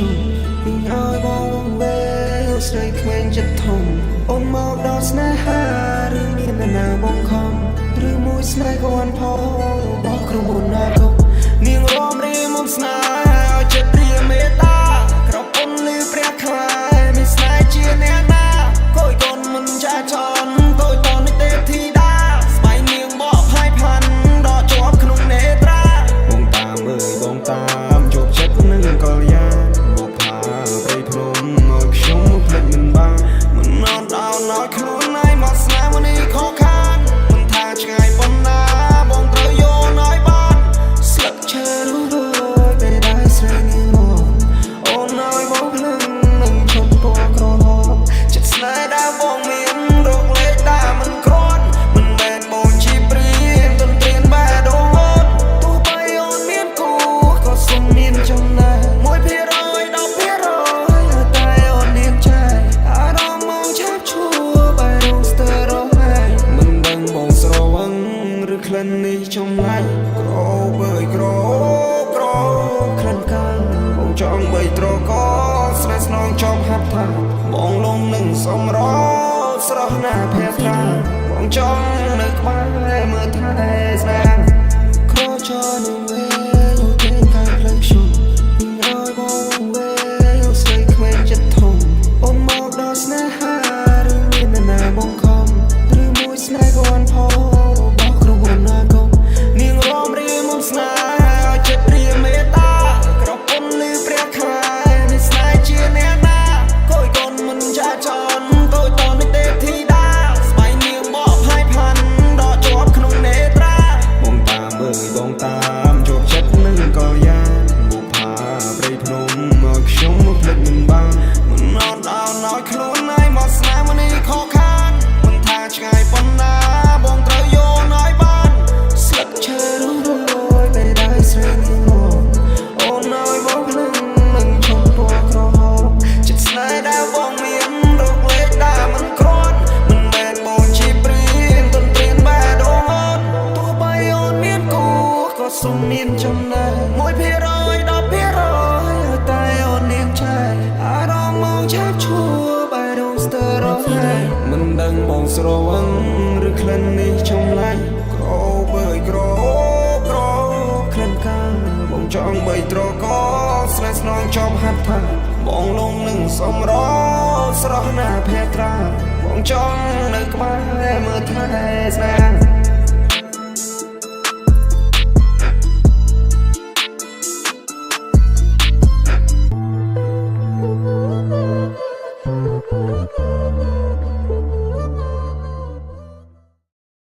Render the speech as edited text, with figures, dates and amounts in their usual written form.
reflection ពីឲ្យបងវេស្រីក្មេងចិត្តធំអូនមកដល់ស្នេហាឬមានណាបងខំឬមួយស្នេហ៍ក៏អន់ផលរបស់ក្រុមហ៊ុនណាក៏នាងរំរីមុំស្នេហ៍ឲ្យចិត្តព្រាមេត្តាក្រពុំលឺព្រះខ្លាយមានស្នេហ៍ជាអ្នកណាកូនកូនមិនចាចនតូចតនេះទេធីតាស្បៃនាងបកផាយផាន់ដល់ជាប់ក្នុងនេត្រាបងតាមអើយបងតាមជោគចិត្តនឹងកលយាមកផាព្រៃភ្នំមកខ្ញុំភ្លេចមិនបានមិនអត់ដល់ឲ្យខ្លួនឯងមកស្នេហ៍មួយនេះខកខានមិនថាឆ្ងាយប៉ុណ្ណាបងត្រូវយកឲ្យបានស្លឹកឈើរស់ពេលដែលស្រីនាងមកអូនឲ្យបងភ្លឹងនឹងឈប់ពណ៌ក្រហមចិត្តស្នេហ៍ដែលបងមានរកលេខដែលមិនគ្រាន់មិនមែនបងជាព្រៀងទន្ទ្រានបែរដូងអូនទោះបីអូនមានគូក៏សុំមានចំណែក1%, 10%តែអូននាងចែកអារម្មណ៍មកឆាប់ឈួរបែររងស្ទើររហែកមិនដឹងបងស្រវឹងឬក្លិននេះចម្លែកក្របើយក្រក្លិនកាំងបងចង់បីត្រកស្នេហ៍ស្នងចំហាត់ថាបងលងនឹងសំរស្រស់ណាភ័ត្រាបងចង់នៅក្បែរមើលថែស្នេហ៍ក្រចនឹងវេគេខាងផ្លូវខ្ញុំពីឲ្យបងវេស្រីក្មេងចិត្តធំអូនមកដល់ស្នេហាឬមានណាបងខំឬមួយស្នេហ៍ក៏អន់ផលរបស់ក្រុមហ៊ុនណាក៏នាងរំរីមុំស្នេហ៍ឲ្យចិត្តព្រាមេត្តាក្រពុំលឺព្រះខ្លាយមានស្នេហ៍ជាអ្នកណាកូនកូនមិនចាចនតូចតនេះទេធីតាស្បៃនាងបកផាយផាន់ដល់ជាប់ក្នុងនេត្រាបងតាមអើយបងតាមជោគចិត្តនឹងកលយាមកផាព្រៃភ្នំមកខ្ញុំភ្លេចមិនបានមិនអត់ដល់ឲ្យខ្លួនឯងមកស្នេហ៍មួយនេះខកខានមិនថាឆ្ងាយប៉ុណ្ណាបងត្រូវយកឲ្យបានស្លឹកឈើរស់ពេលដែលស្រីនាងមកអូនឲ្យបងភ្លឹងនឹងឈប់ពណ៌ក្រហមចិត្តស្នេហ៍ដែលបងមានរកលេខដែលមិនគ្រាន់មិនមែនបងជាព្រៀងទន្ទ្រានបែរដូងអូនទោះបីអូនមានគូក៏សុំមានចំណែក1%, 10%តែអូននាងចែកអារម្មណ៍មកឆាប់ឈួរបែររងស្ទើររហែកមិនដឹងបងស្រវឹងឬក្លិននេះចម្លែកក្របើយក្រក្លិនកាំងបងចង់បីត្រកស្នេហ៍ស្នងចំហាត់ថាបងលងនឹងសំរស្រស់ណាភ័ត្រាបងចង់នៅក្បែរមើលថែស្នេហ៍